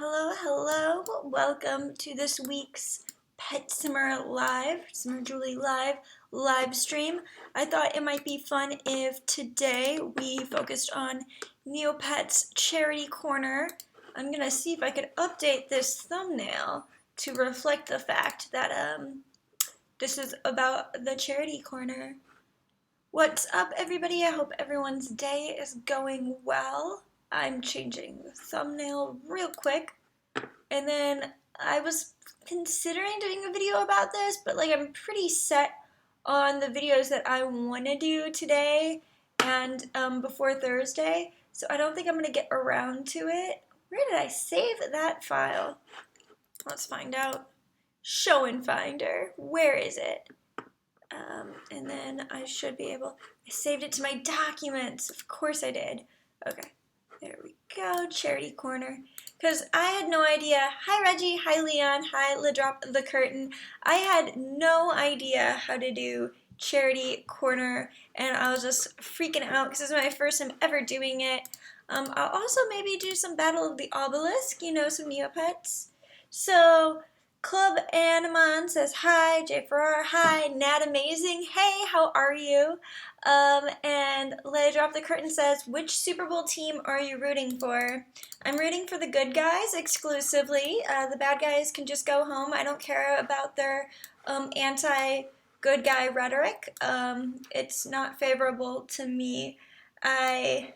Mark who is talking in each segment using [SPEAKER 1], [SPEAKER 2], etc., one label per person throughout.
[SPEAKER 1] Hello. Welcome to this week's Pet Simmer Live, Simmer Julie live stream. I thought it might be fun if today we focused on Neopets Charity Corner. I'm gonna see if I could update this thumbnail to reflect the fact that this is about the Charity Corner. What's up, everybody? I hope everyone's day is going well. I'm changing the thumbnail real quick. And then I was considering doing a video about this, but I'm pretty set on the videos that I want to do today and before Thursday. So I don't think I'm going to get around to it. Where did I save that file? Let's find out. Show and Finder. Where is it? And then I should be able, I saved it to my documents. Of course I did. Okay, there we go, Charity Corner. Because I had no idea. Hi Reggie, hi Leon, hi LaDrop the Curtain. I had no idea how to do Charity Corner, and I was just freaking out because this is my first time ever doing it. I'll also maybe do some Battle of the Obelisk, some Neopets. So, Club Animon says hi, Jay Farrar, hi, Nat Amazing, hey, how are you? And Let Drop the Curtain says, which Super Bowl team are you rooting for? I'm rooting for the good guys exclusively. The bad guys can just go home. I don't care about their anti-good guy rhetoric. It's not favorable to me. Hi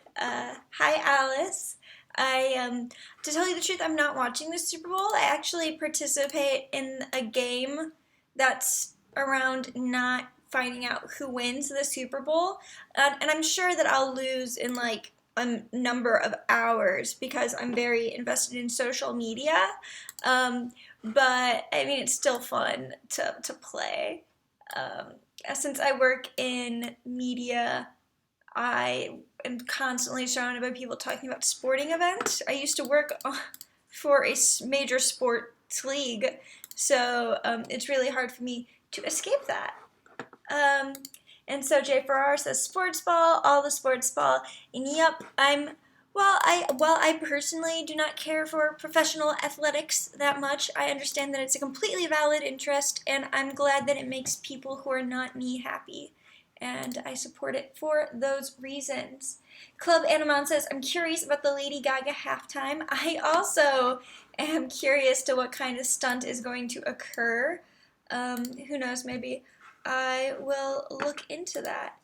[SPEAKER 1] Alice. To tell you the truth, I'm not watching the Super Bowl. I actually participate in a game that's around not finding out who wins the Super Bowl, and I'm sure that I'll lose in a number of hours because I'm very invested in social media, but I mean it's still fun to play. Since I work in media, I am constantly surrounded by people talking about sporting events. I used to work for a major sports league, so it's really hard for me to escape that. And so Jay Farrar says sports ball, all the sports ball, and yep, while I personally do not care for professional athletics that much, I understand that it's a completely valid interest, and I'm glad that it makes people who are not me happy. And I support it for those reasons. Club Animon says, I'm curious about the Lady Gaga halftime. I also am curious to what kind of stunt is going to occur. Who knows, maybe I will look into that.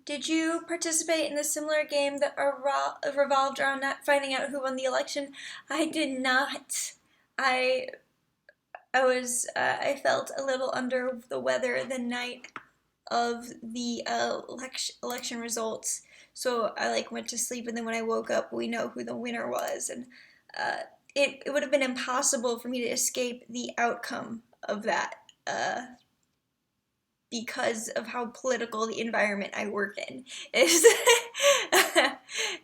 [SPEAKER 1] Did you participate in a similar game that revolved around not finding out who won the election? I did not. I felt a little under the weather the night of the election results, so I went to sleep, and then when I woke up, we know who the winner was, and it would have been impossible for me to escape the outcome of that because of how political the environment I work in is.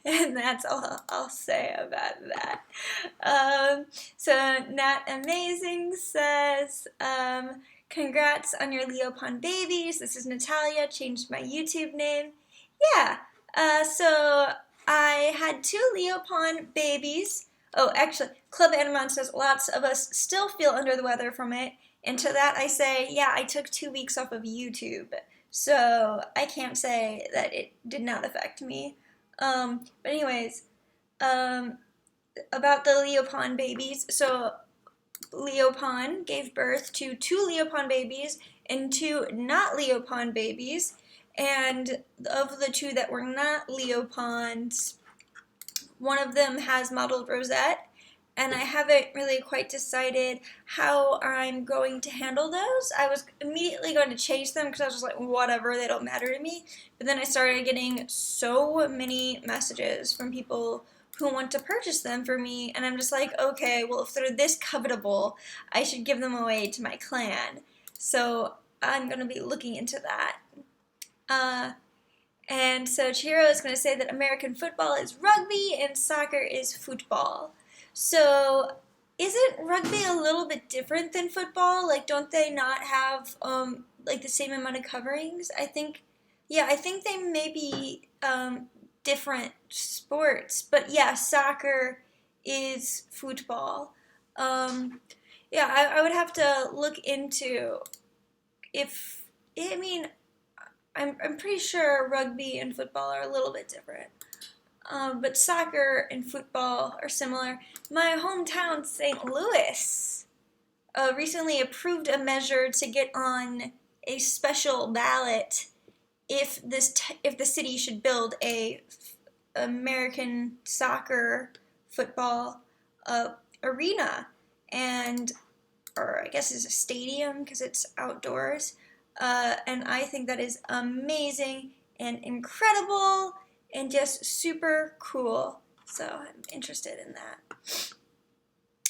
[SPEAKER 1] And that's all I'll say about that. So Nat Amazing says, congrats on your Leopon babies. This is Natalia, changed my YouTube name. Yeah, so I had 2 Leopon babies. Oh, actually, Club Animon says lots of us still feel under the weather from it. And to that I say, yeah, I took 2 weeks off of YouTube, so I can't say that it did not affect me. But anyways, about the Leopon babies, so Leopon gave birth to 2 Leopon babies and 2 not Leopon babies, and of the 2 that were not Leopons, one of them has mottled rosette, and I haven't really quite decided how I'm going to handle those. I was immediately going to chase them because I was just like, whatever, they don't matter to me. But then I started getting so many messages from people who want to purchase them for me, and I'm just like, okay, well, if they're this covetable, I should give them away to my clan. So I'm going to be looking into that. And so Chihiro is going to say that American football is rugby and soccer is football. So isn't rugby a little bit different than football? Don't they not have the same amount of coverings? I think they may be different sports. But yeah, soccer is football. Yeah, I would have to look into if, I mean, I'm pretty sure rugby and football are a little bit different. But soccer and football are similar. My hometown, St. Louis, recently approved a measure to get on a special ballot if the city should build a American soccer football arena, and or I guess it's a stadium because it's outdoors. And I think that is amazing and incredible and just super cool. So I'm interested in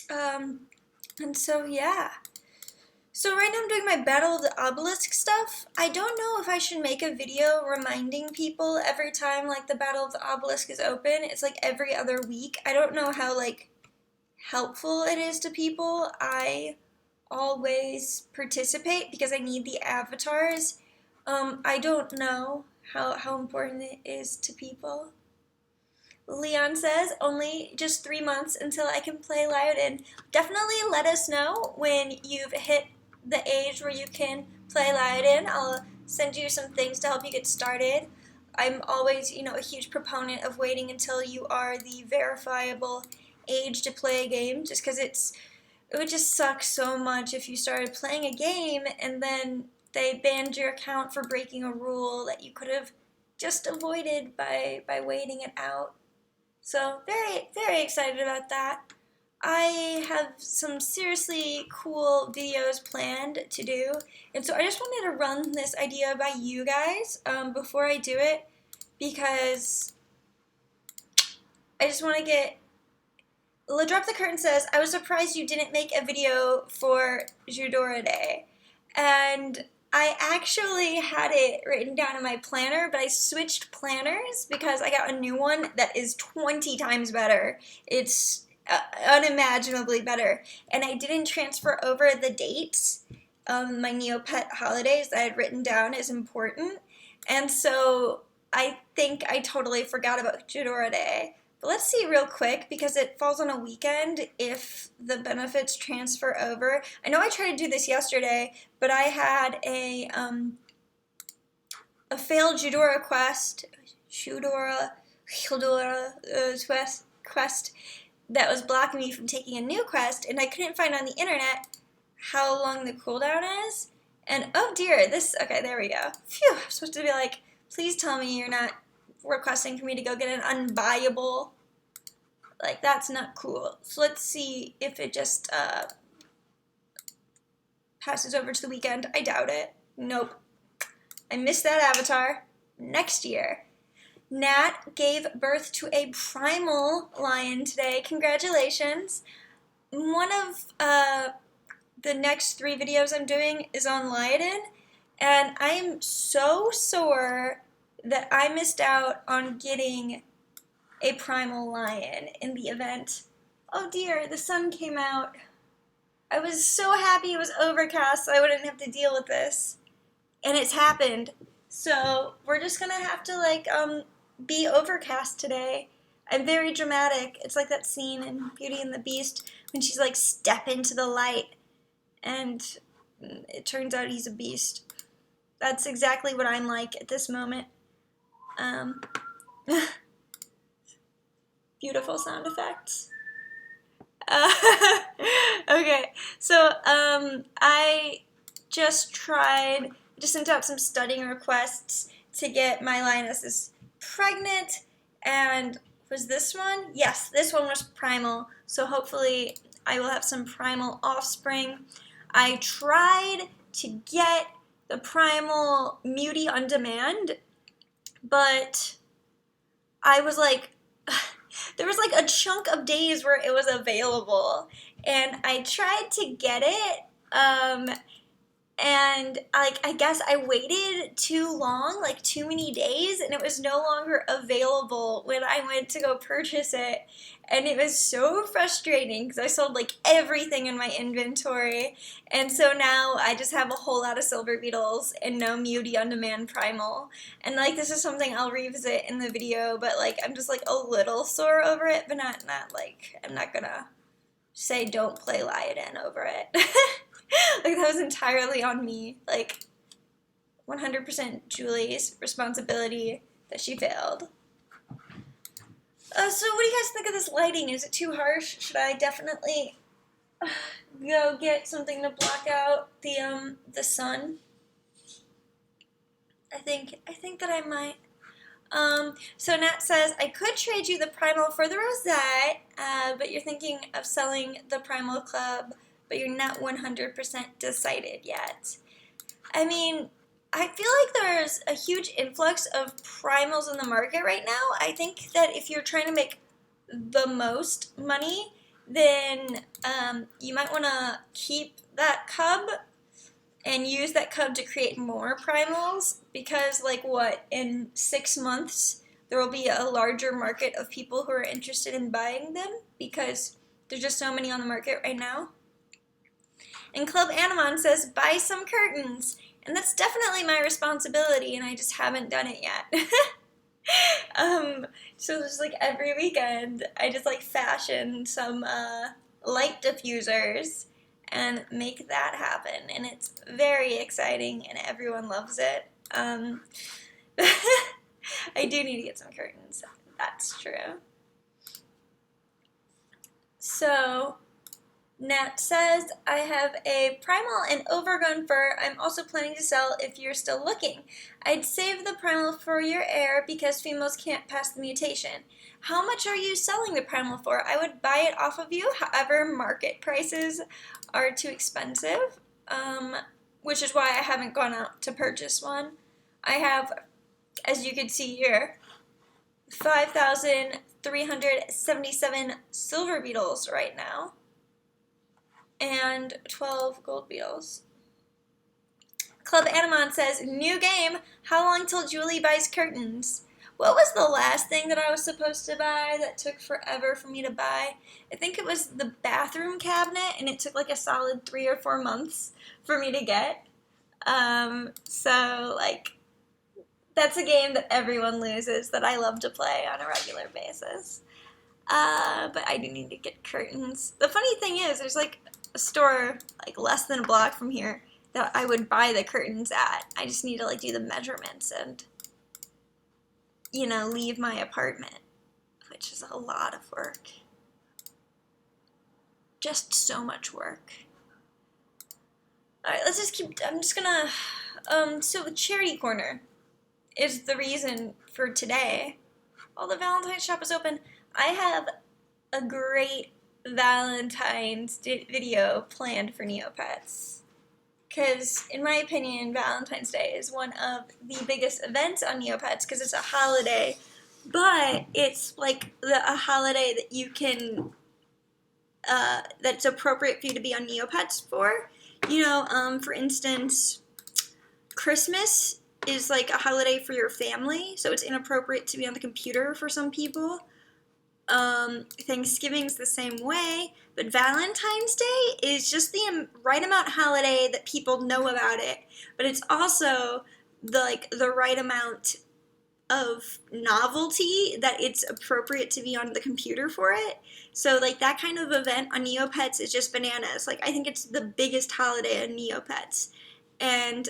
[SPEAKER 1] that. And so yeah. So right now I'm doing my Battle of the Obelisk stuff. I don't know if I should make a video reminding people every time like the Battle of the Obelisk is open. It's like every other week. I don't know how like helpful it is to people. I always participate because I need the avatars. I don't know how important it is to people. Leon says, only just 3 months until I can play Lyoden. Definitely let us know when you've hit the age where you can play Lyoden. I'll send you some things to help you get started. I'm always, a huge proponent of waiting until you are the verifiable age to play a game, just because it would just suck so much if you started playing a game and then they banned your account for breaking a rule that you could have just avoided by waiting it out. So very, very excited about that. I have some seriously cool videos planned to do, and so I just wanted to run this idea by you guys before I do it, because I just want to get... Drop the Curtain says, I was surprised you didn't make a video for Judora Day, and I actually had it written down in my planner, but I switched planners because I got a new one that is 20 times better. It's unimaginably better, and I didn't transfer over the dates. My Neopet holidays that I had written down is important, and so I think I totally forgot about Judora Day. But let's see real quick, because it falls on a weekend, if the benefits transfer over. I know I tried to do this yesterday, but I had a failed Judora quest that was blocking me from taking a new quest, and I couldn't find on the internet how long the cooldown is. And oh dear, okay, there we go. Phew, I'm supposed to be like, please tell me you're not requesting for me to go get an unbuyable. Like, that's not cool. So let's see if it just passes over to the weekend. I doubt it. Nope. I missed that avatar. Next year. Nat gave birth to a primal lion today. Congratulations. One of the next 3 videos I'm doing is on Lyoden, and I'm so sore that I missed out on getting a primal lion in the event. Oh dear, the sun came out. I was so happy it was overcast so I wouldn't have to deal with this. And it's happened. So we're just gonna have to be overcast today. I'm very dramatic. It's like that scene in Beauty and the Beast when she's like, step into the light, and it turns out he's a beast. That's exactly what I'm like at this moment. Beautiful sound effects. Okay, so I just sent out some studying requests to get my lionesses pregnant, and was this one? Yes, this one was primal, so hopefully I will have some primal offspring. I tried to get the primal Mutie on demand, but I was like, there was like a chunk of days where it was available, and I tried to get it, and like I guess I waited too long, like too many days, and it was no longer available when I went to go purchase it. And it was so frustrating because I sold like everything in my inventory, and so now I just have a whole lot of silver beetles and no Muty on Demand Primal. And like this is something I'll revisit in the video, but like I'm just like a little sore over it, but not like I'm not gonna say don't play Lyodan over it. Like that was entirely on me, like 100% Julie's responsibility that she failed. So what do you guys think of this lighting? Is it too harsh? Should I definitely go get something to block out the sun? I think that I might. So Nat says, I could trade you the Primal for the Rosette, but you're thinking of selling the Primal Club, but you're not 100% decided yet. I mean, I feel like there's a huge influx of primals in the market right now. I think that if you're trying to make the most money, then you might want to keep that cub and use that cub to create more primals, because like what, in 6 months there will be a larger market of people who are interested in buying them because there's just so many on the market right now. And Club Animon says, buy some curtains. And that's definitely my responsibility, and I just haven't done it yet. So just like every weekend, I just like fashion some light diffusers and make that happen. And it's very exciting, and everyone loves it. I do need to get some curtains. That's true. So Nat says, I have a Primal and Overgrown Fur I'm also planning to sell if you're still looking. I'd save the Primal for your heir because females can't pass the mutation. How much are you selling the Primal for? I would buy it off of you, however market prices are too expensive, which is why I haven't gone out to purchase one. I have, as you can see here, 5,377 silver beetles right now, and 12 gold beetles. Club Animon says, new game, how long till Julie buys curtains? What was the last thing that I was supposed to buy that took forever for me to buy? I think it was the bathroom cabinet, and it took like a solid 3 or 4 months for me to get. So like, that's a game that everyone loses that I love to play on a regular basis. But I do need to get curtains. The funny thing is, there's like a store like less than a block from here that I would buy the curtains at. I just need to like do the measurements and, you know, leave my apartment, which is a lot of work. Just so much work. Alright, let's just keep, I'm just gonna, so the charity corner is the reason for today. While the Valentine shop is open, I have a great Valentine's video planned for Neopets. Because, in my opinion, Valentine's Day is one of the biggest events on Neopets because it's a holiday. But it's like a holiday that you can, that's appropriate for you to be on Neopets for. You know, for instance, Christmas is like a holiday for your family, so it's inappropriate to be on the computer for some people. Thanksgiving's the same way, but Valentine's Day is just the right amount holiday that people know about it, but it's also the right amount of novelty that it's appropriate to be on the computer for it. So like that kind of event on Neopets is just bananas. Like I think it's the biggest holiday on Neopets, and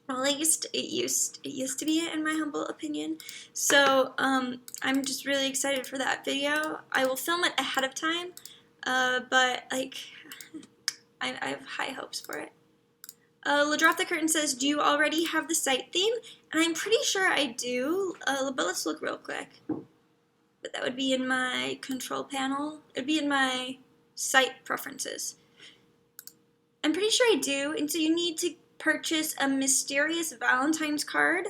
[SPEAKER 1] well, at least it used to be, in my humble opinion. So I'm just really excited for that video. I will film it ahead of time, but like I have high hopes for it. LaDrop the Curtain says, do you already have the site theme? And I'm pretty sure I do, but let's look real quick. But that would be in my control panel. It would be in my site preferences. I'm pretty sure I do, and so you need to purchase a mysterious Valentine's card,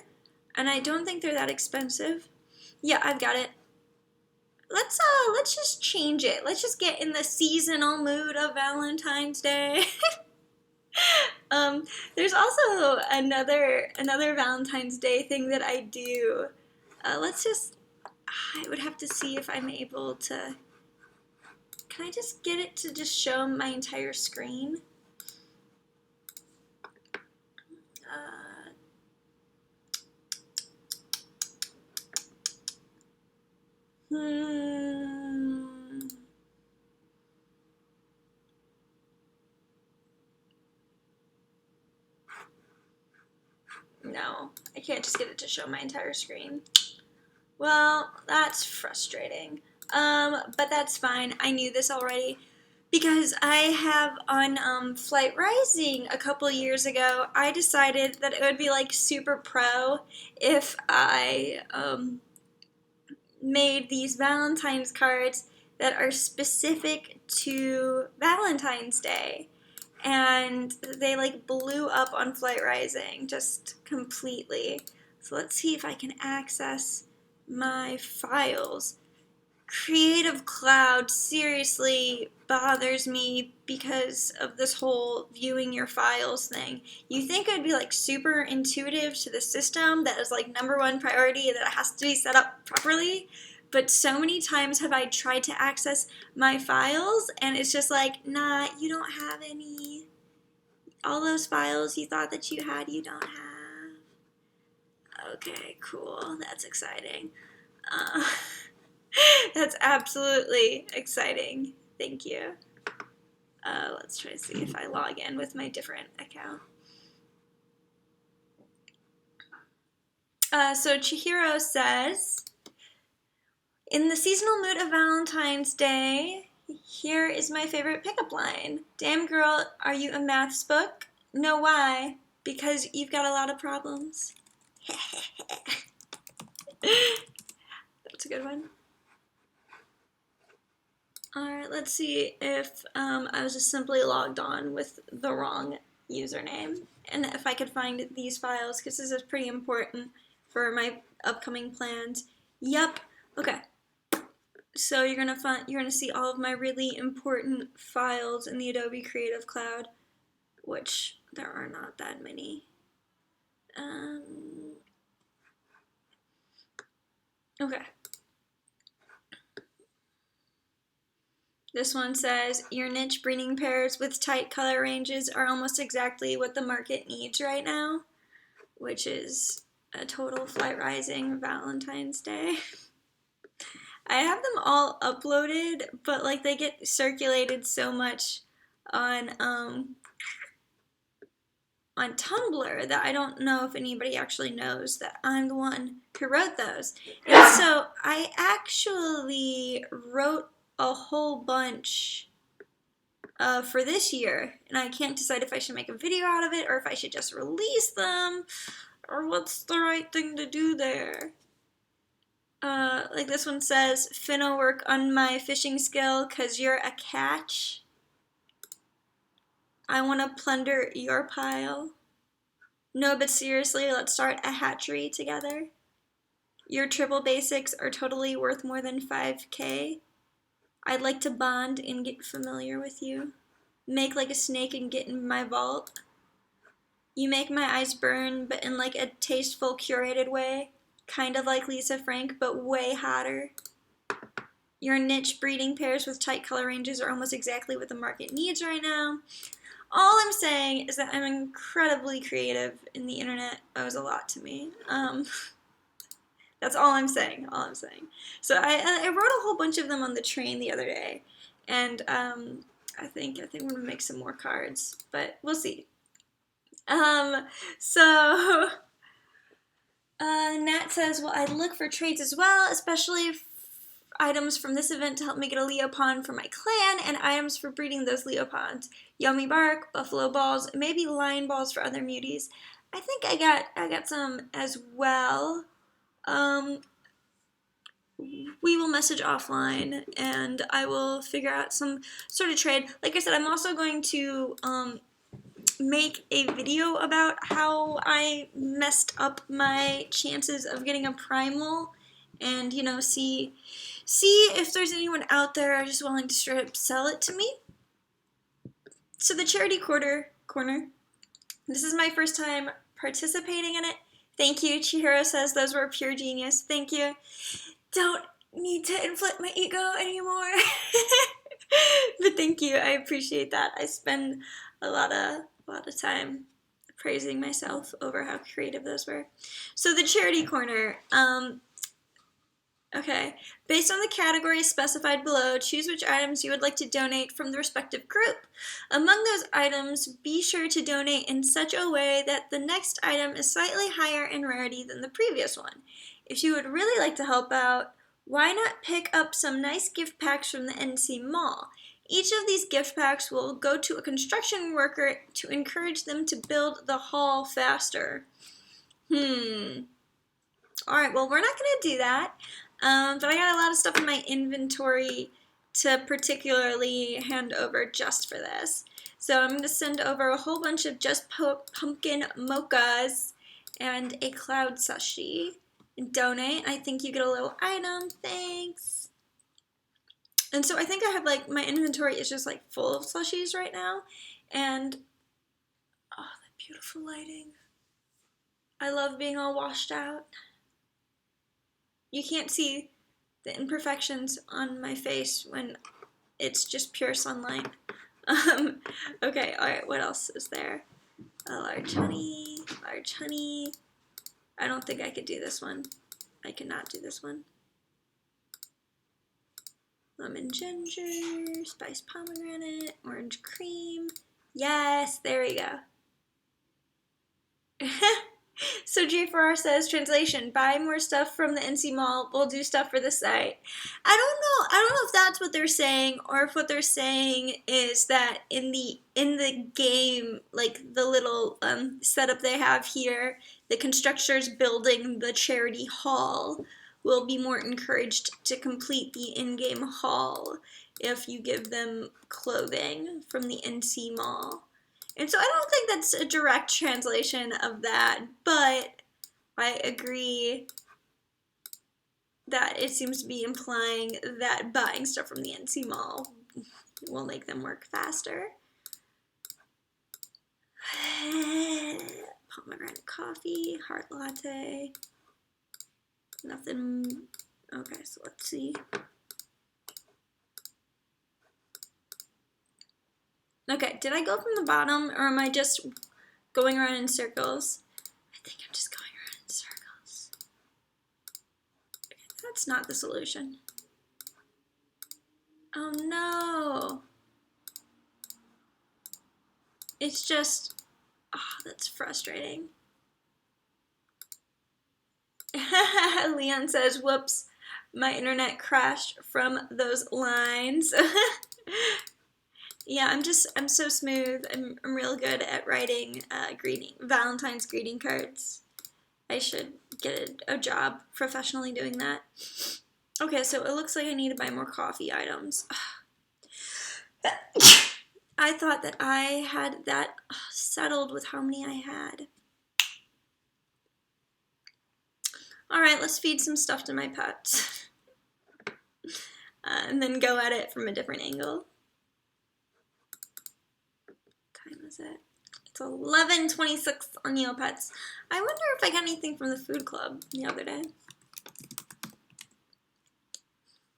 [SPEAKER 1] and I don't think they're that expensive. Yeah, I've got it. Let's just change it. Let's just get in the seasonal mood of Valentine's Day. There's also another Valentine's Day thing that I do. I would have to see if I'm able to. Can I just get it to just show my entire screen? No, I can't just get it to show my entire screen. Well, that's frustrating. But that's fine. I knew this already. Because I have on Flight Rising a couple years ago, I decided that it would be like super pro if I made these Valentine's cards that are specific to Valentine's Day. And they like blew up on Flight Rising just completely. So let's see if I can access my files. Creative Cloud seriously bothers me because of this whole viewing your files thing. You think it'd be like super intuitive to the system that is like #1 priority that it has to be set up properly, but so many times have I tried to access my files and it's just like, nah, you don't have any. All those files you thought that you had, you don't have. Okay, cool. That's exciting. That's absolutely exciting. Thank you. Let's try to see if I log in with my different account. So Chihiro says, in the seasonal mood of Valentine's Day, here is my favorite pickup line. Damn girl, are you a maths book? No, why? Because you've got a lot of problems. That's a good one. Alright, let's see if I was just simply logged on with the wrong username. And if I could find these files, because this is pretty important for my upcoming plans. Yep. Okay. So you're gonna see all of my really important files in the Adobe Creative Cloud, which there are not that many. Okay. This one says, your niche breeding pairs with tight color ranges are almost exactly what the market needs right now, which is a total Flight Rising Valentine's Day. I have them all uploaded, but like they get circulated so much on Tumblr that I don't know if anybody actually knows that I'm the one who wrote those. And so I actually wrote a whole bunch for this year, and I can't decide if I should make a video out of it or if I should just release them, or what's the right thing to do there. Like this one says, finna work on my fishing skill cause you're a catch. I wanna plunder your pile. No, but seriously, let's start a hatchery together. Your triple basics are totally worth more than 5K. I'd like to bond and get familiar with you. Make like a snake and get in my vault. You make my eyes burn, but in like a tasteful, curated way. Kind of like Lisa Frank, but way hotter. Your niche breeding pairs with tight color ranges are almost exactly what the market needs right now. All I'm saying is that I'm incredibly creative, and the internet owes a lot to me. That's all I'm saying. So I wrote a whole bunch of them on the train the other day, and I think I'm gonna make some more cards, but we'll see. So Nat says, well, I'd look for trades as well, especially items from this event to help me get a Leopond for my clan, and items for breeding those Leoponds. Yummy bark, buffalo balls, maybe lion balls for other muties. I think I got some as well. We will message offline, and I will figure out some sort of trade. Like I said, I'm also going to make a video about how I messed up my chances of getting a primal, and you know, see if there's anyone out there just willing to straight up sell it to me. So the charity corner This is my first time participating in it. Thank you. Chihiro says those were pure genius. Thank you. Don't need to inflate my ego anymore. But thank you. I appreciate that. I spend a lot of time praising myself over how creative those were. So the charity corner. Okay. Based on the categories specified below, choose which items you would like to donate from the respective group. Among those items, be sure to donate in such a way that the next item is slightly higher in rarity than the previous one. If you would really like to help out, why not pick up some nice gift packs from the NC Mall? Each of these gift packs will go to a construction worker to encourage them to build the hall faster. Alright, well, we're not going to do that. But I got a lot of stuff in my inventory to particularly hand over just for this. So I'm going to send over a whole bunch of just pumpkin mochas and a cloud sushi. Donate. I think you get a little item. Thanks. And so I think I have like my inventory is just like full of slushies right now. And oh, that beautiful lighting. I love being all washed out. You can't see the imperfections on my face when it's just pure sunlight. Okay, alright, what else is there? A large honey, large honey. I don't think I could do this one. I cannot do this one. Lemon ginger, spiced pomegranate, orange cream. Yes, there we go. So J4R says, translation, buy more stuff from the NC Mall, we'll do stuff for the site. I don't know if that's what they're saying, or if what they're saying is that in the game, like the little setup they have here, the constructors building the charity hall will be more encouraged to complete the in-game hall if you give them clothing from the NC Mall. And so I don't think that's a direct translation of that, but I agree that it seems to be implying that buying stuff from the NC Mall will make them work faster. Pomegranate coffee, heart latte, nothing. Okay, so let's see. Okay, did I go from the bottom, or am I just going around in circles? I think I'm just going around in circles. Okay, that's not the solution. Oh no! It's just, oh, that's frustrating. Leon says, whoops, my internet crashed from those lines. Yeah, I'm so smooth. I'm real good at writing Valentine's greeting cards. I should get a job professionally doing that. Okay, so it looks like I need to buy more coffee items. I thought that I had that settled with how many I had. Alright, let's feed some stuff to my pets. And then go at it from a different angle. Is it? It's 11:26 on Neopets. I wonder if I got anything from the food club the other day.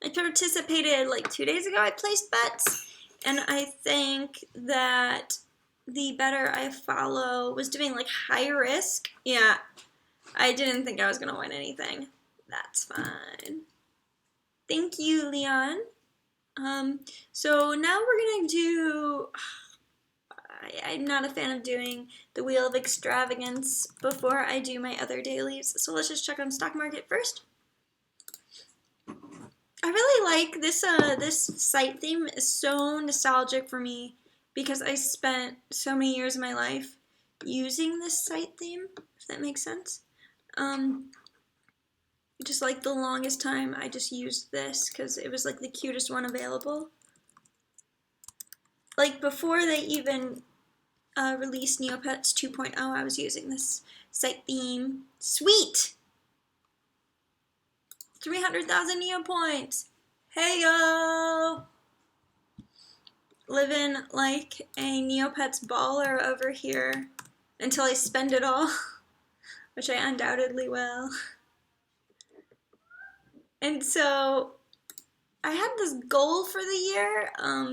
[SPEAKER 1] I participated like 2 days ago. I placed bets, and I think that the better I follow was doing like high risk. Yeah, I didn't think I was gonna win anything. That's fine. Thank you, Leon. So now we're gonna do. I'm not a fan of doing the Wheel of Extravagance before I do my other dailies, so let's just check on stock market first. I really like this, this site theme is so nostalgic for me because I spent so many years of my life using this site theme, if that makes sense. Just like the longest time I just used this because it was like the cutest one available. Like before they even released Neopets 2.0, I was using this site theme. Sweet! 300,000 Neopoints! Hey yo! Living like a Neopets baller over here. until I spend it all, which I undoubtedly will. And so I had this goal for the year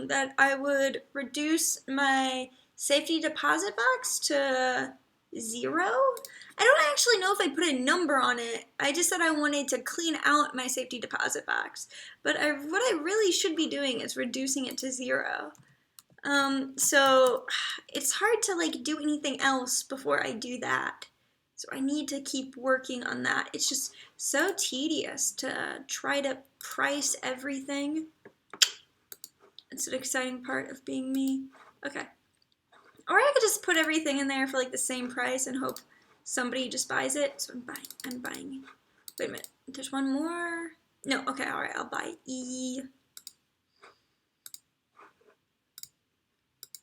[SPEAKER 1] that I would reduce my safety deposit box to 0. I don't actually know if I put a number on it. I just said I wanted to clean out my safety deposit box. But what I really should be doing is reducing it to 0. So it's hard to like do anything else before I do that. So I need to keep working on that. It's just so tedious to try to price everything. It's an exciting part of being me. Okay. Or I could just put everything in there for like the same price and hope somebody just buys it. So I'm buying. Wait a minute. There's one more. No, okay, alright, I'll buy E.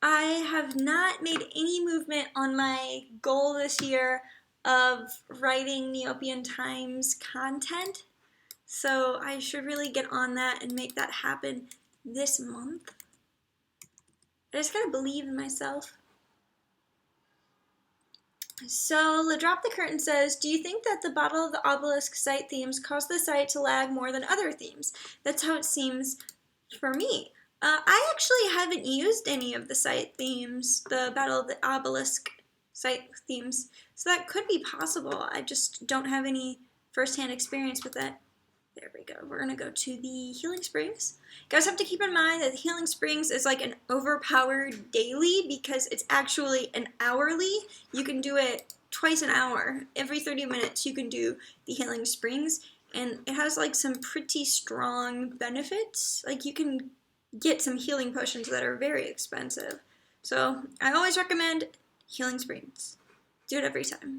[SPEAKER 1] I have not made any movement on my goal this year of writing Neopian Times content. So I should really get on that and make that happen this month. I just gotta believe in myself. So La Drop the Curtain says, do you think that the Battle of the Obelisk site themes cause the site to lag more than other themes? That's how it seems for me. I actually haven't used any of the site themes, the Battle of the Obelisk site themes, so that could be possible. I just don't have any first-hand experience with it. There we go. We're going to go to the Healing Springs. You guys have to keep in mind that the Healing Springs is like an overpowered daily because it's actually an hourly. You can do it twice an hour. Every 30 minutes you can do the Healing Springs, and it has like some pretty strong benefits. Like you can get some healing potions that are very expensive. So I always recommend Healing Springs. Do it every time.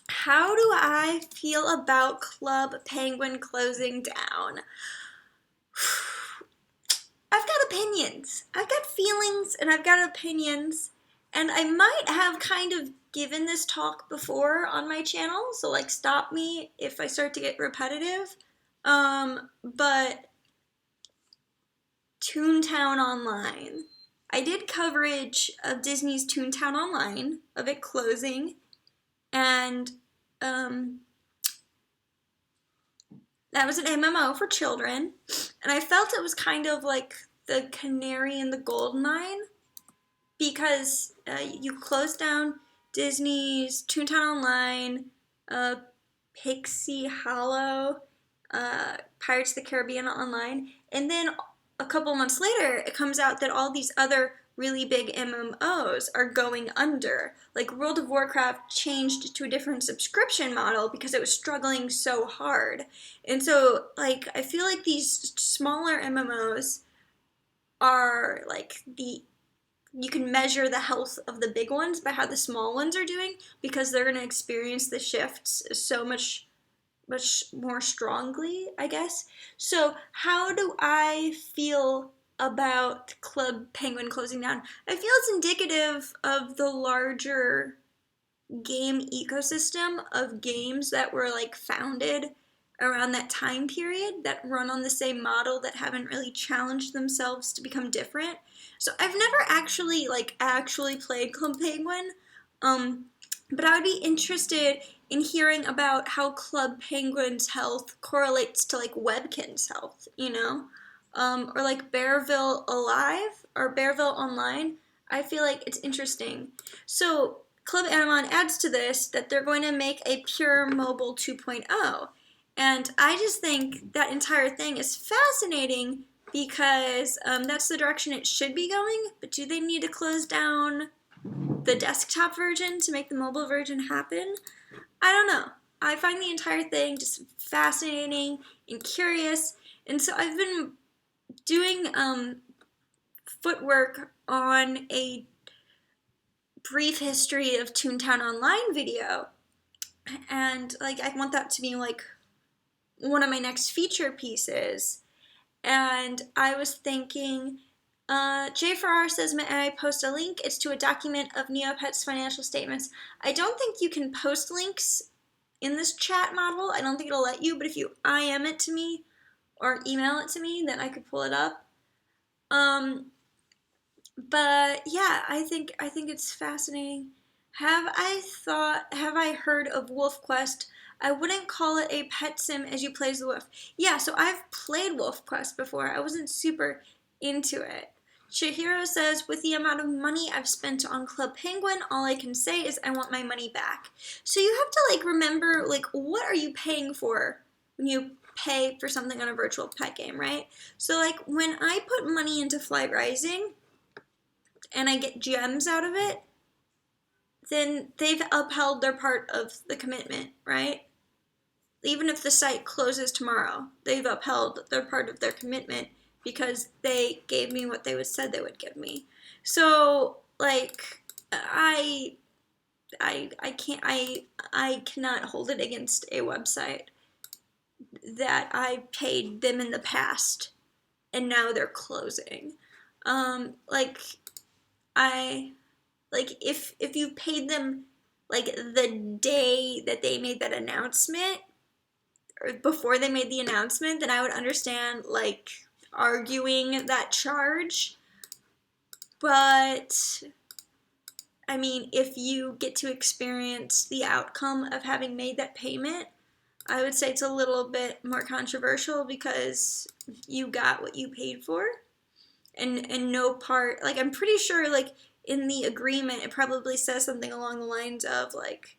[SPEAKER 1] How do I feel about Club Penguin closing down? I've got opinions. I've got feelings and I've got opinions. And I might have kind of given this talk before on my channel, so like stop me if I start to get repetitive. But Toontown Online. I did coverage of Disney's Toontown Online, of it closing, and that was an MMO for children, and I felt it was kind of like the canary in the gold mine, because you closed down Disney's Toontown Online, Pixie Hollow, Pirates of the Caribbean Online, and then a couple months later, it comes out that all these other really big MMOs are going under. Like World of Warcraft changed to a different subscription model because it was struggling so hard. And so, like, I feel like these smaller MMOs are like you can measure the health of the big ones by how the small ones are doing, because they're going to experience the shifts so much more strongly, I guess. So how do I feel about Club Penguin closing down? I feel it's indicative of the larger game ecosystem of games that were like founded around that time period, that run on the same model, that haven't really challenged themselves to become different. So I've never actually played Club Penguin, but I would be interested in hearing about how Club Penguin's health correlates to like Webkin's health, you know? Or like Bearville Alive or Bearville Online. I feel like it's interesting. So Club Animon adds to this that they're going to make a pure mobile 2.0. And I just think that entire thing is fascinating because that's the direction it should be going. But do they need to close down the desktop version to make the mobile version happen? I don't know. I find the entire thing just fascinating and curious. And so I've been doing footwork on a brief history of Toontown Online video. And like I want that to be like one of my next feature pieces. And I was thinking, Jay Farrar says, may I post a link? It's to a document of Neopets financial statements. I don't think you can post links in this chat model. I don't think it'll let you, but if you IM it to me or email it to me, then I could pull it up. But yeah, I think it's fascinating. Have I heard of Wolf Quest? I wouldn't call it a pet sim as you play as the wolf. Yeah, so I've played Wolf Quest before. I wasn't super into it. Chihiro says, with the amount of money I've spent on Club Penguin, all I can say is I want my money back. So you have to like remember like what are you paying for when you pay for something on a virtual pet game, right? So like when I put money into Flight Rising, and I get gems out of it, then they've upheld their part of the commitment, right? Even if the site closes tomorrow, they've upheld their part of their commitment because they gave me what they said they would give me. So like I cannot hold it against a website that I paid them in the past and now they're closing. Like I like if you paid them like the day that they made that announcement or before they made the announcement, then I would understand like arguing that charge. But I mean, if you get to experience the outcome of having made that payment, I would say it's a little bit more controversial because you got what you paid for. And no part, like I'm pretty sure like in the agreement it probably says something along the lines of like,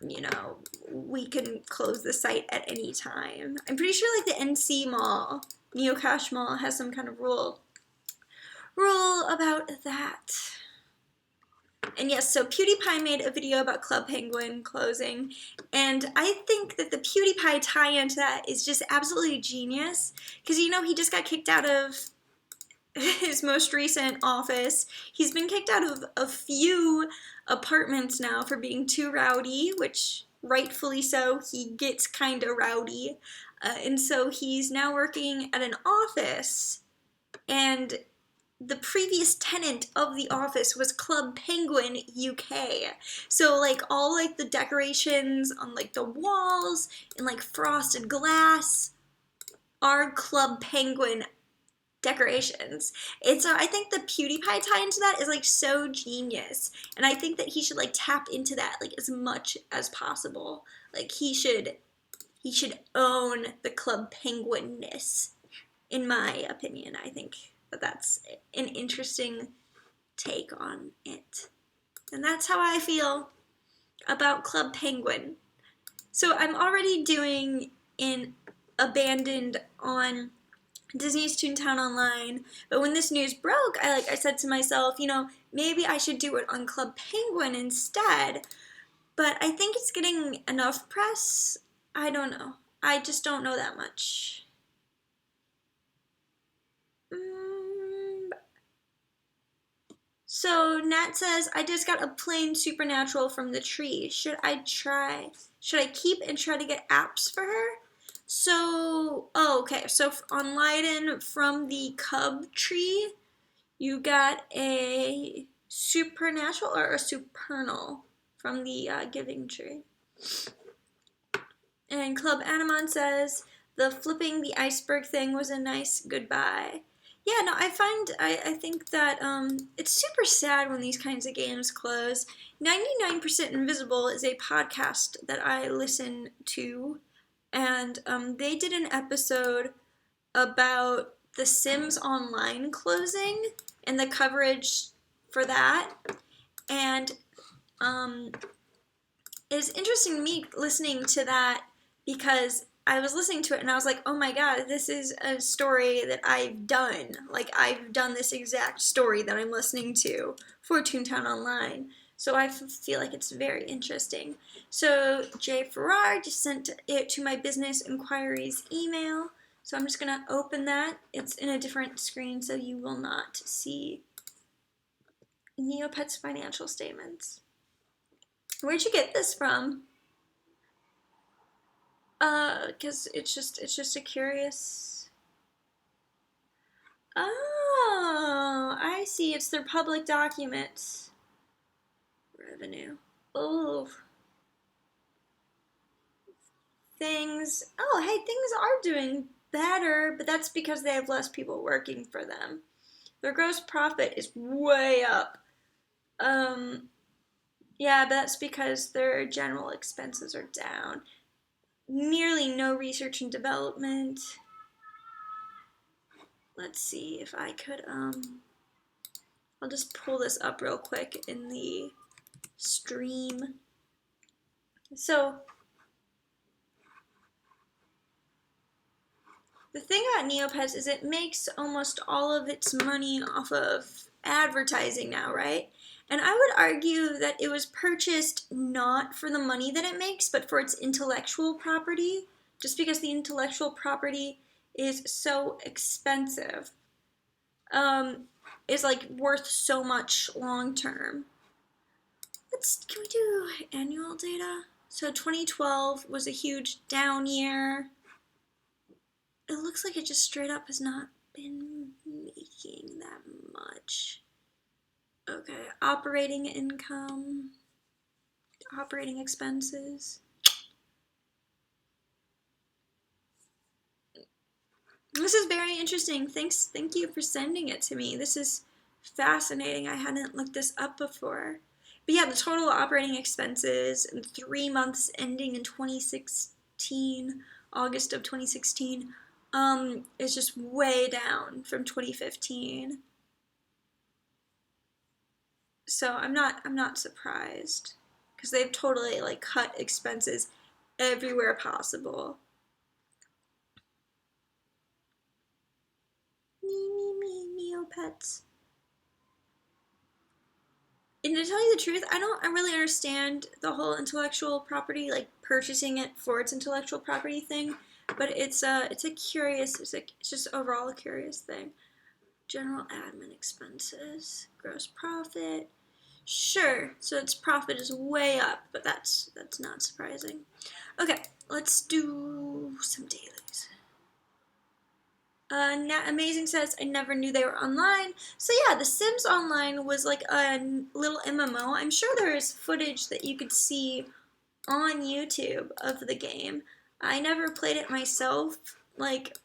[SPEAKER 1] you know, we can close the site at any time. I'm pretty sure like the NC Mall, Neocash Mall, has some kind of rule about that. And yes, so PewDiePie made a video about Club Penguin closing, and I think that the PewDiePie tie-in to that is just absolutely genius, because you know he just got kicked out of his most recent office. He's been kicked out of a few apartments now for being too rowdy, which rightfully so. He gets kind of rowdy. And so he's now working at an office. And the previous tenant of the office was Club Penguin UK. So like all like the decorations on like the walls and like frosted glass are Club Penguin decorations. And so I think the PewDiePie tie into that is like so genius. And I think that he should like tap into that like as much as possible. Like he should own the Club Penguinness, in my opinion. I think that that's an interesting take on it. And that's how I feel about Club Penguin. So I'm already doing an abandoned on Disney's Toontown Online, but when this news broke, I said to myself, you know, maybe I should do it on Club Penguin instead. But I think it's getting enough press. I don't know. I just don't know that much. So Nat says, I just got a plain supernatural from the tree. Should I keep and try to get apps for her? So, oh, okay. So on Leiden from the Cub tree, you got a supernatural or a supernal from the Giving tree. And Club Animon says, the flipping the iceberg thing was a nice goodbye. Yeah, no, I think that it's super sad when these kinds of games close. 99% Invisible is a podcast that I listen to, and they did an episode about The Sims Online closing and the coverage for that. And it's interesting to me listening to that because I was listening to it and I was like, oh my god, this is a story that I've done. Like, I've done this exact story that I'm listening to for Toontown Online. So I feel like it's very interesting. So Jay Farrar just sent it to my business inquiries email. So I'm just going to open that. It's in a different screen, so you will not see Neopets financial statements. Where'd you get this from? Because it's just a curious. Oh, I see. It's their public documents. Revenue. Oh, things. Oh, hey, things are doing better, but that's because they have less people working for them. Their gross profit is way up. Yeah, but that's because their general expenses are down. Nearly no research and development. Let's see if I could, I'll just pull this up real quick in the stream. So, the thing about Neopets is it makes almost all of its money off of advertising now, right? And I would argue that it was purchased not for the money that it makes, but for its intellectual property, just because the intellectual property is so expensive. Is like worth so much long term. Can we do annual data? So 2012 was a huge down year. It looks like it just straight up has not been making that much. Okay, operating income, operating expenses. This is very interesting. Thank you for sending it to me. This is fascinating. I hadn't looked this up before. But yeah, the total operating expenses in 3 months ending in 2016, August of 2016, is just way down from 2015. So I'm not surprised, because they've totally like cut expenses everywhere possible. Me, Neopets. And to tell you the truth, I don't really understand the whole intellectual property, like purchasing it for its intellectual property thing. But it's just overall a curious thing. General admin expenses, gross profit. Sure, so its profit is way up, but that's not surprising. Okay, let's do some dailies. Amazing says, I never knew they were online. So yeah, The Sims Online was like a little MMO. I'm sure there is footage that you could see on YouTube of the game. I never played it myself. Like,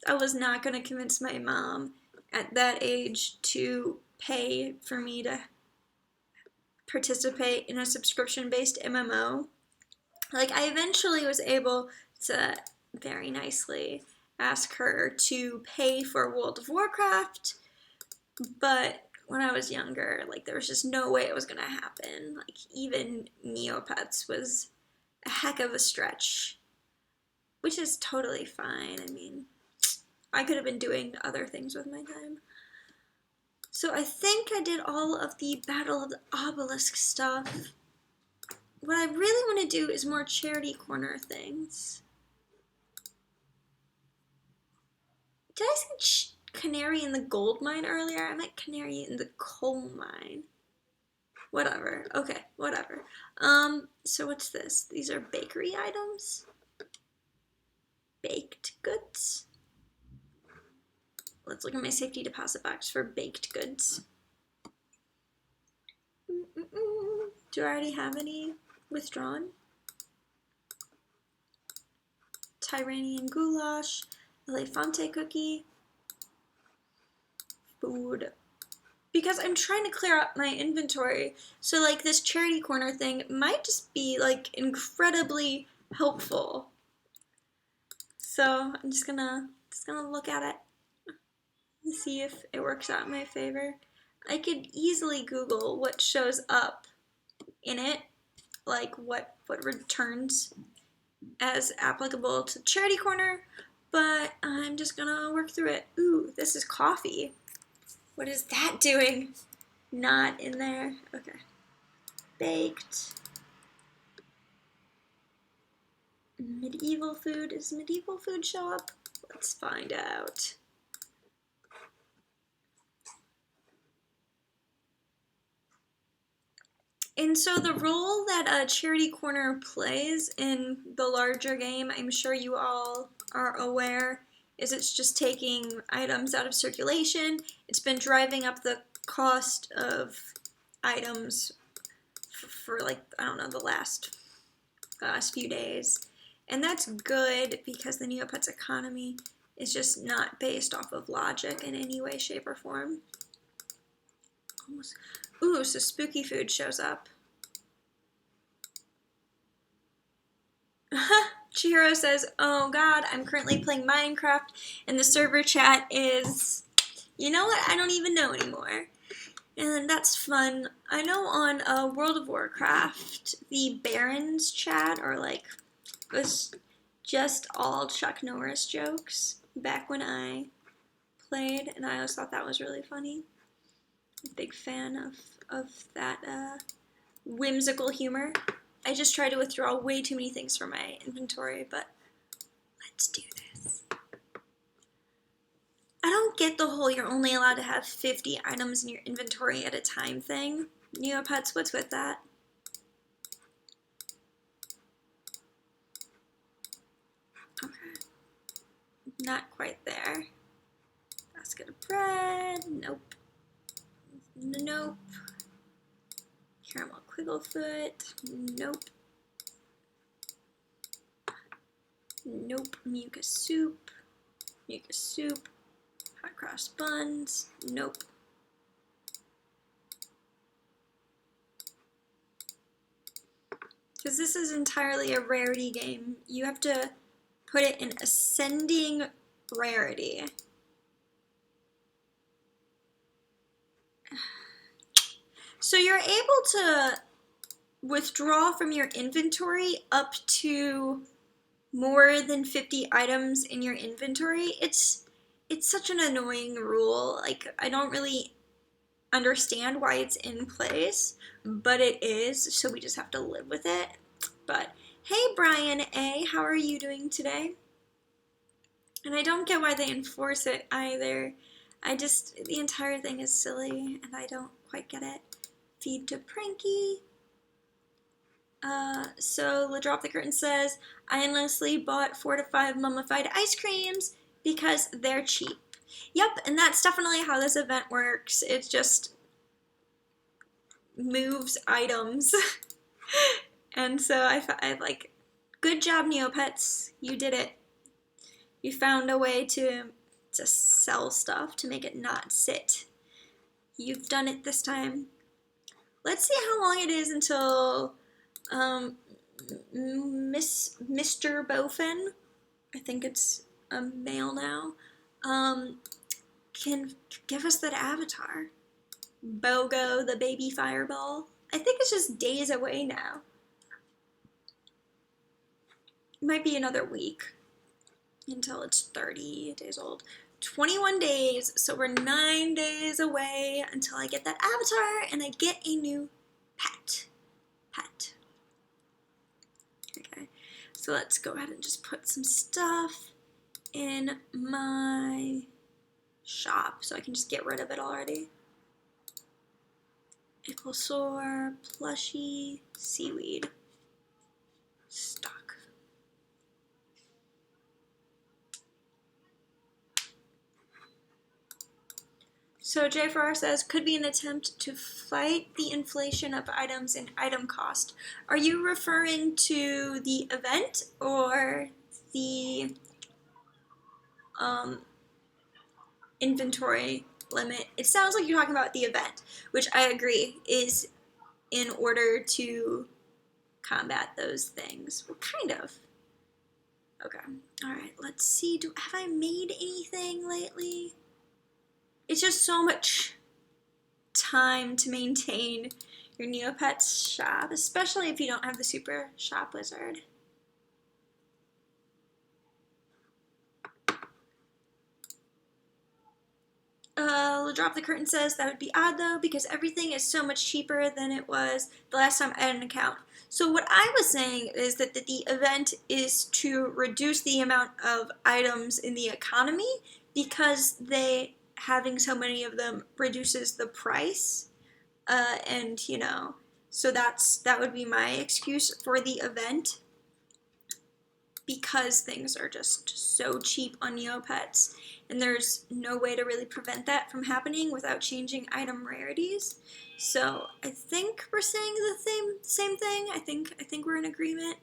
[SPEAKER 1] I was not going to convince my mom at that age to pay for me to participate in a subscription-based MMO. Like, I eventually was able to very nicely ask her to pay for World of Warcraft, but when I was younger, like, there was just no way it was gonna happen. Like, even Neopets was a heck of a stretch, which is totally fine. I mean, I could have been doing other things with my time. So I think I did all of the Battle of the Obelisk stuff. What I really want to do is more charity corner things. Did I say canary in the gold mine earlier? I meant canary in the coal mine. Whatever. Okay, whatever. So what's this? These are bakery items? Baked goods? Let's look at my safety deposit box for baked goods. Do I already have any withdrawn? Tyranian goulash, elefante cookie, food. Because I'm trying to clear up my inventory, so like this charity corner thing might just be like incredibly helpful. So I'm just gonna look at it and see if it works out in my favor. I could easily Google what shows up in it, like what returns as applicable to charity corner, but I'm just gonna work through it. Ooh, this is coffee. What is that doing? Not in there. Okay. Baked. Medieval food. Does medieval food show up? Let's find out. And so the role that Charity Corner plays in the larger game, I'm sure you all are aware, is it's just taking items out of circulation. It's been driving up the cost of items for like, I don't know, the last few days. And that's good because the Neopets economy is just not based off of logic in any way, shape, or form. Almost. Ooh, so spooky food shows up. Chihiro says, oh god, I'm currently playing Minecraft and the server chat is, you know what, I don't even know anymore. And that's fun. I know on World of Warcraft, the Barons chat are like, was just all Chuck Norris jokes back when I played, and I always thought that was really funny. I'm a big fan of that whimsical humor. I just try to withdraw way too many things from my inventory, but let's do this. I don't get the whole you're only allowed to have 50 items in your inventory at a time thing. Neopets, what's with that? Okay. Not quite there. Basket of bread. Nope. Nope. Caramel Quigglefoot. Nope. Nope. Mucus soup. Mucus soup. Hot cross buns. Nope. Because this is entirely a rarity game. You have to put it in ascending rarity. So you're able to withdraw from your inventory up to more than 50 items in your inventory. It's such an annoying rule. Like, I don't really understand why it's in place, but it is, so we just have to live with it. But hey, Brian A, how are you doing today? And I don't get why they enforce it either. The entire thing is silly, and I don't quite get it. Feed to Pranky. So LaDrop the Curtain says, I endlessly bought 4 to 5 mummified ice creams because they're cheap. Yep, and that's definitely how this event works. It just moves items. And so I like, good job, Neopets. You did it. You found a way to sell stuff to make it not sit. You've done it this time. Let's see how long it is until Mr. Bofin, I think it's a male now, can give us that avatar. Bogo, the baby fireball. I think it's just days away now. It might be another week until it's 30 days old. 21 days, so we're 9 days away until I get that avatar and I get a new pet. Okay, so let's go ahead and just put some stuff in my shop so I can just get rid of it already. Ichthyosaur, plushie, seaweed, stock. So J4R says, could be an attempt to fight the inflation of items and item cost. Are you referring to the event or the inventory limit? It sounds like you're talking about the event, which I agree is in order to combat those things. Well, kind of. Okay. All right. Let's see. Have I made anything lately? It's just so much time to maintain your Neopets shop, especially if you don't have the super shop wizard. Drop the Curtain says that would be odd though because everything is so much cheaper than it was the last time I had an account. So what I was saying is that the event is to reduce the amount of items in the economy because having so many of them reduces the price. And you know, so that would be my excuse for the event because things are just so cheap on Neopets. And there's no way to really prevent that from happening without changing item rarities. So I think we're saying the same thing. I think we're in agreement.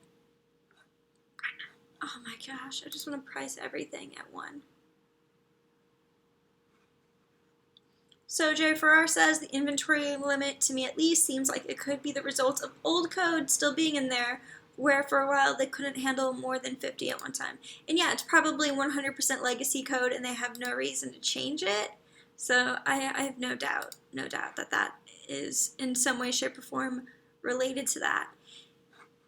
[SPEAKER 1] Oh my gosh, I just want to price everything at 1. So Jerry Farrar says the inventory limit, to me at least, seems like it could be the result of old code still being in there, where for a while they couldn't handle more than 50 at one time. And yeah, it's probably 100% legacy code and they have no reason to change it. So I have no doubt that that is in some way, shape, or form related to that.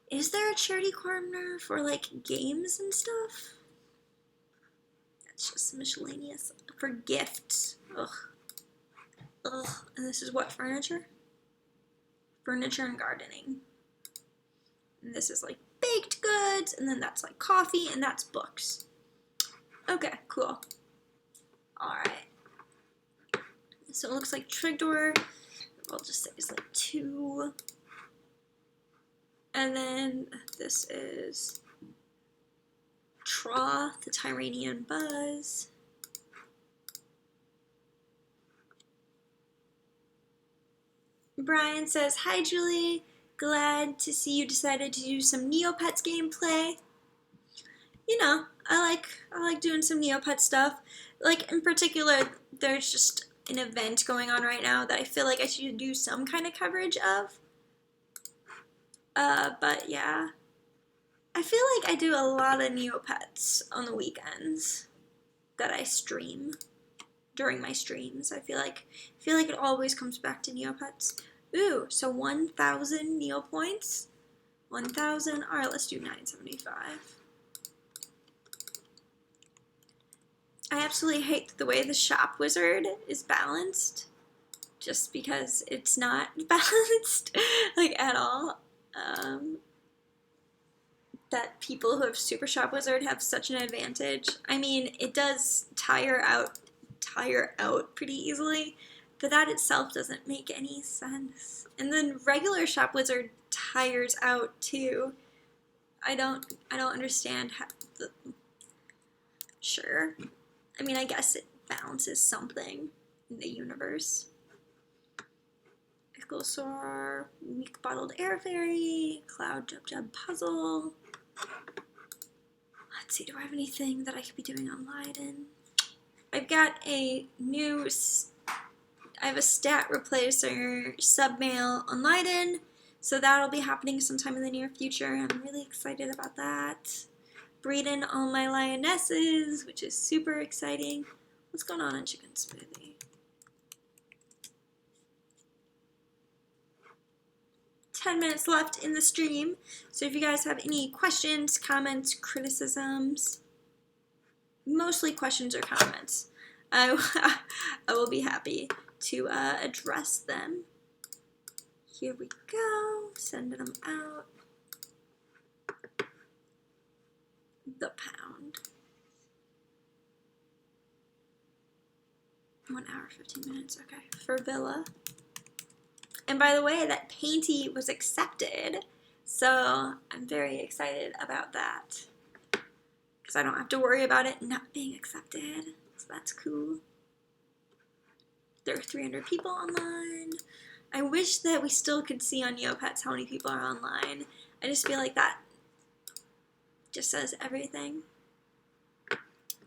[SPEAKER 1] Is there a charity corner for like games and stuff? That's just miscellaneous for gifts. Ugh. Ugh. And this is what, furniture? Furniture and gardening. And this is like baked goods, and then that's like coffee, and that's books. Okay, cool. Alright. So it looks like Trigdor, we'll just say it's like 2. And then this is Troth, the Tyranian Buzz. Brian says, hi Julie, glad to see you decided to do some Neopets gameplay. You know, I like doing some Neopet stuff. Like, in particular, there's just an event going on right now that I feel like I should do some kind of coverage of. But yeah. I feel like I do a lot of Neopets on the weekends that I stream during my streams. I feel like it always comes back to Neopets. Ooh, so 1,000 Neo points. 1,000. Alright, let's do 975. I absolutely hate the way the shop wizard is balanced. Just because it's not balanced, like, at all. That people who have Super Shop Wizard have such an advantage. I mean, it does tire out pretty easily, but that itself doesn't make any sense. And then regular Shop Wizard tires out too. I don't understand how sure. I mean, I guess it balances something in the universe. Ichthyosaur, Weak Bottled Air Fairy, Cloud Jub Jub Puzzle. Let's see, do I have anything that I could be doing on Leiden? I've got I have a stat replacer submail on Leiden, so that'll be happening sometime in the near future. I'm really excited about that. Breeding all my lionesses, which is super exciting. What's going on in Chicken Smoothie? Minutes left in the stream, so if you guys have any questions, comments, criticisms, mostly questions or comments, I will be happy to address them. Here we go, sending them out. The pound. 1 hour, 15 minutes, okay, for Villa. And by the way, that Painty was accepted, so I'm very excited about that. Because I don't have to worry about it not being accepted, so that's cool. There are 300 people online. I wish that we still could see on Neopets how many people are online. I just feel like that just says everything.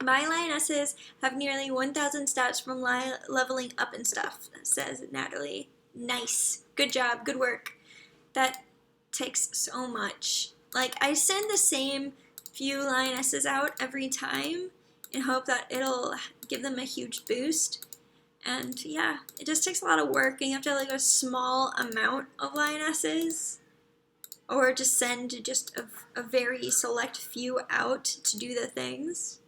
[SPEAKER 1] My lionesses have nearly 1,000 stats from leveling up and stuff, says Natalie. Nice. Good job. Good work. That takes so much. Like, I send the same few lionesses out every time in hope that it'll give them a huge boost. And yeah, it just takes a lot of work, and you have to have like a small amount of lionesses, or just send just a very select few out to do the things.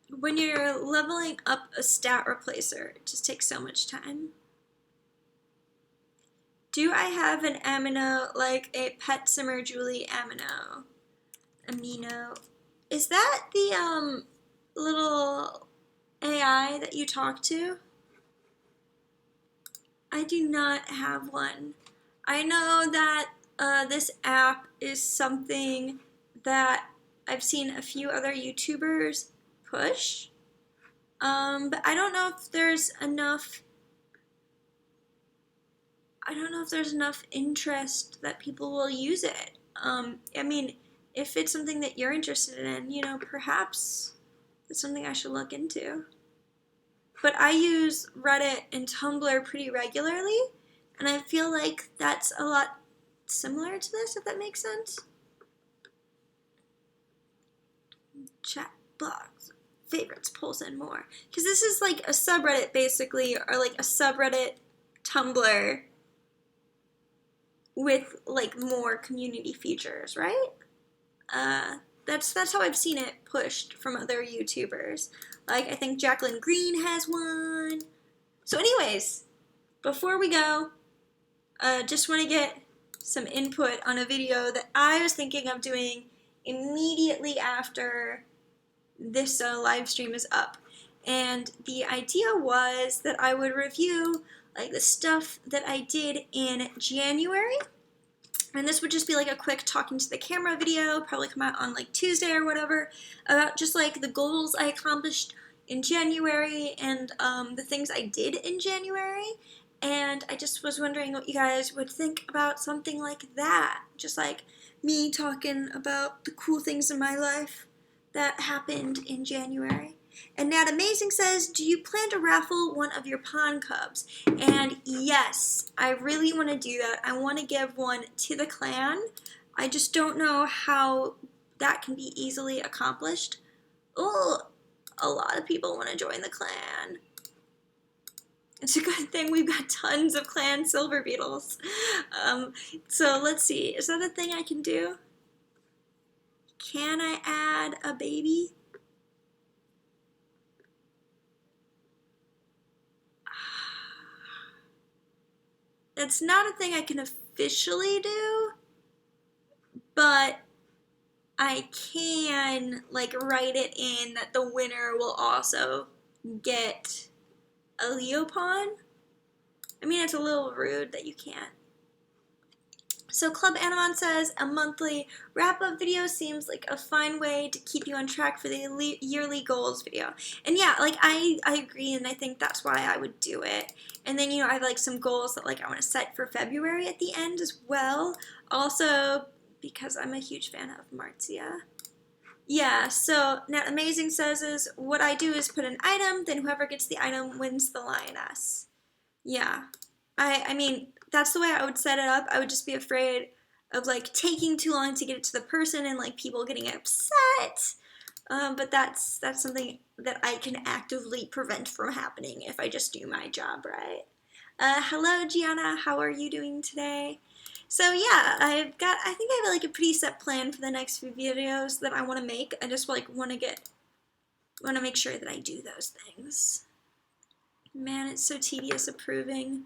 [SPEAKER 1] When you're leveling up a stat replacer, it just takes so much time. Do I have an amino, like a Pet Simmer Julie amino? Amino. Is that the little AI that you talk to? I do not have one. I know that this app is something that I've seen a few other YouTubers push, but I don't know if there's enough interest that people will use it. I mean, if it's something that you're interested in, you know, perhaps it's something I should look into. but I use Reddit and Tumblr pretty regularly, and I feel like that's a lot similar to this, if that makes sense. Chat, blogs, favorites, polls, and more. Because this is like a subreddit, basically, or like a subreddit Tumblr with like more community features, right? That's how I've seen it pushed from other YouTubers. Like, I think Jacqueline Green has one. So anyways, before we go, just want to get some input on a video that I was thinking of doing immediately after this live stream is up. And the idea was that I would review like the stuff that I did in January. And this would just be like a quick talking to the camera video, probably come out on like Tuesday or whatever, about just like the goals I accomplished in January and the things I did in January. And I just was wondering what you guys would think about something like that. Just like me talking about the cool things in my life that happened in January. And Nat Amazing says, do you plan to raffle one of your pond cubs? And yes, I really want to do that. I want to give one to the clan. I just don't know how that can be easily accomplished. Oh, a lot of people want to join the clan. It's a good thing we've got tons of clan silver beetles. So let's see, is that a thing I can do? Can I add a baby? That's not a thing I can officially do, but I can like write it in that the winner will also get a Leopon. I mean, it's a little rude that you can't. So Club Animon says, a monthly wrap-up video seems like a fine way to keep you on track for the yearly goals video. And yeah, like I agree, and I think that's why I would do it. And then, you know, I have like some goals that like I want to set for February at the end as well. Also, because I'm a huge fan of Marcia. Yeah, so Nat Amazing says is, what I do is put an item, then whoever gets the item wins the lioness. Yeah, I mean, that's the way I would set it up. I would just be afraid of like taking too long to get it to the person and like people getting upset. But that's something that I can actively prevent from happening if I just do my job right. Hello, Gianna. How are you doing today? So yeah, I think I have like a pretty set plan for the next few videos that I want to make. I just like want to make sure that I do those things. Man, it's so tedious approving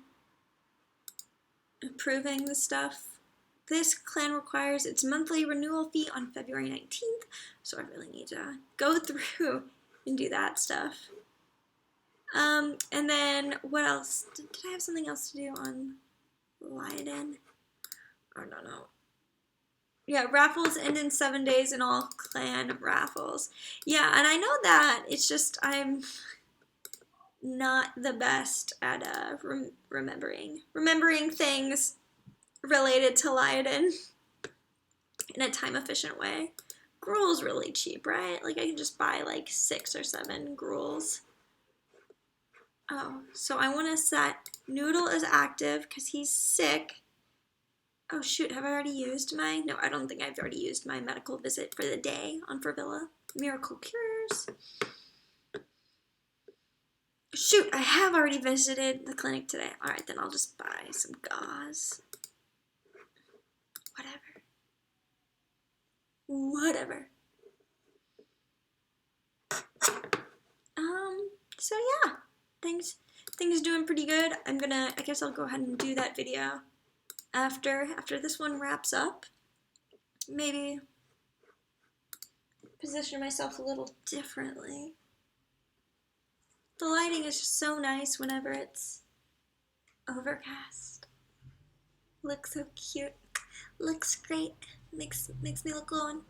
[SPEAKER 1] the stuff. This clan requires its monthly renewal fee on February 19th, so I really need to go through and do that stuff. And then what else? Did I have something else to do on Leiden? I don't know. Yeah, raffles end in 7 days in all clan raffles. Yeah, and I know that. It's just I'm not the best at remembering things related to Leiden in a time-efficient way. Gruel's really cheap, right? Like, I can just buy, like, 6 or 7 Gruels. Oh, so I want to set Noodle as active because he's sick. Oh, shoot, have I already used my... No, I don't think I've already used my medical visit for the day on Fervilla. Miracle Cures. Shoot, I have already visited the clinic today. Alright, then I'll just buy some gauze. Whatever. So yeah, things doing pretty good. I guess I'll go ahead and do that video after this one wraps up. Maybe position myself a little differently. The lighting is just so nice whenever it's overcast. Looks so cute. Looks great. Makes me look glowing.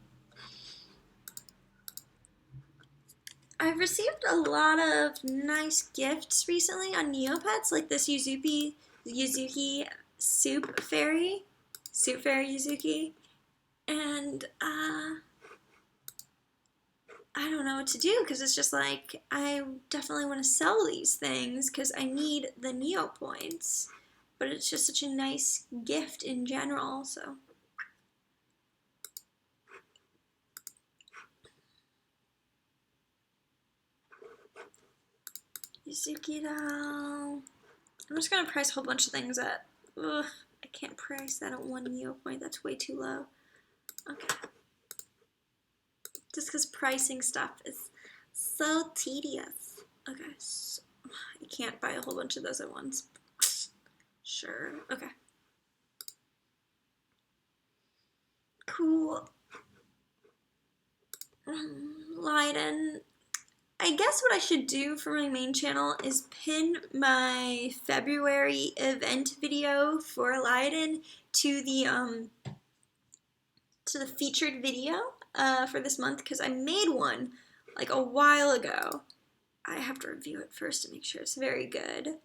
[SPEAKER 1] I've received a lot of nice gifts recently on Neopets, like this Yuzuki Soup Fairy Yuzuki, and I I don't know what to do because it's just like I definitely want to sell these things because I need the Neo points, but it's just such a nice gift in general, so. Yuzukiro. I'm just gonna price a whole bunch of things at, ugh, I can't price that at 1 Neo point, that's way too low. Okay. Just because pricing stuff is so tedious. Okay, so I can't buy a whole bunch of those at once. Sure, okay. Cool. Leiden. I guess what I should do for my main channel is pin my February event video for Leiden to the featured video for this month because I made one like a while ago. I have to review it first to make sure it's very good,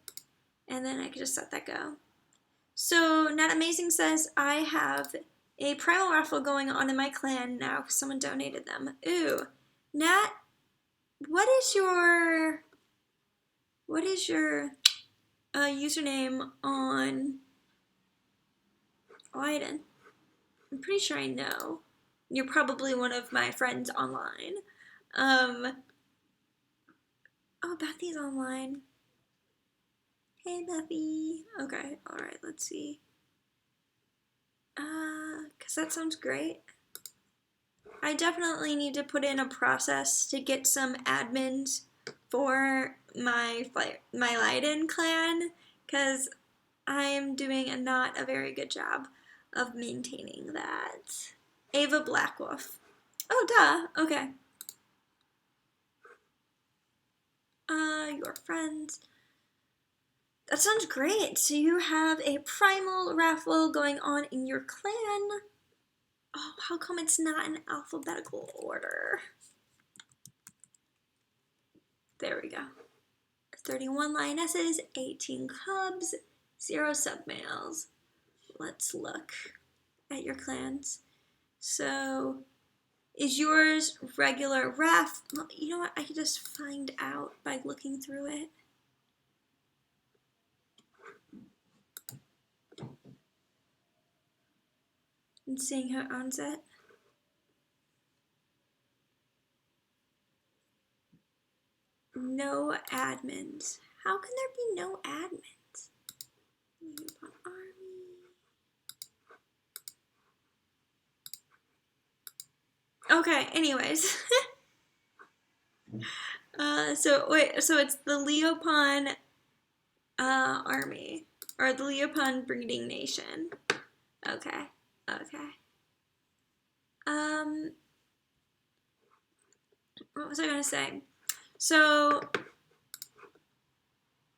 [SPEAKER 1] and then I can just let that go. So Nat Amazing says I have a primal raffle going on in my clan now because someone donated them. Ooh, Nat, what is your username on Leiden? I'm pretty sure I know. You're probably one of my friends online. Oh, Bethy's online. Hey, Bethy. Okay, alright, let's see. Because that sounds great. I definitely need to put in a process to get some admins for my Leiden clan, because I am doing not a very good job of maintaining that. Ava Blackwolf. Oh, duh. Okay. Your friends. That sounds great. So you have a primal raffle going on in your clan. Oh, how come it's not in alphabetical order? There we go. 31 lionesses, 18 cubs, 0 submales. Let's look at your clans. So, is yours regular ref? Well, you know what? I can just find out by looking through it. And seeing who owns it. No admins. How can there be no admins? Army. Okay, anyways. So it's the Leopon army, or the Leopon breeding nation. Okay, okay. What was I gonna say? So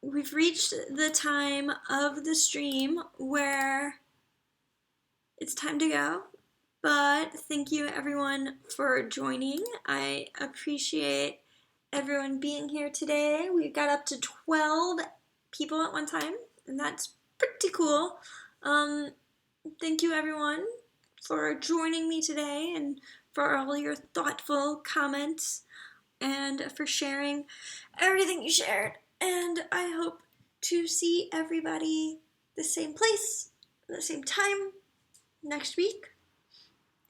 [SPEAKER 1] we've reached the time of the stream where it's time to go. But thank you everyone for joining. I appreciate everyone being here today. We got up to 12 people at one time, and that's pretty cool. Thank you everyone for joining me today and for all your thoughtful comments and for sharing everything you shared. And I hope to see everybody the same place, at the same time, next week.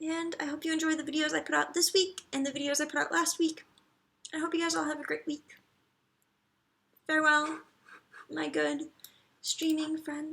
[SPEAKER 1] And I hope you enjoy the videos I put out this week and the videos I put out last week. I hope you guys all have a great week. Farewell, my good streaming friends.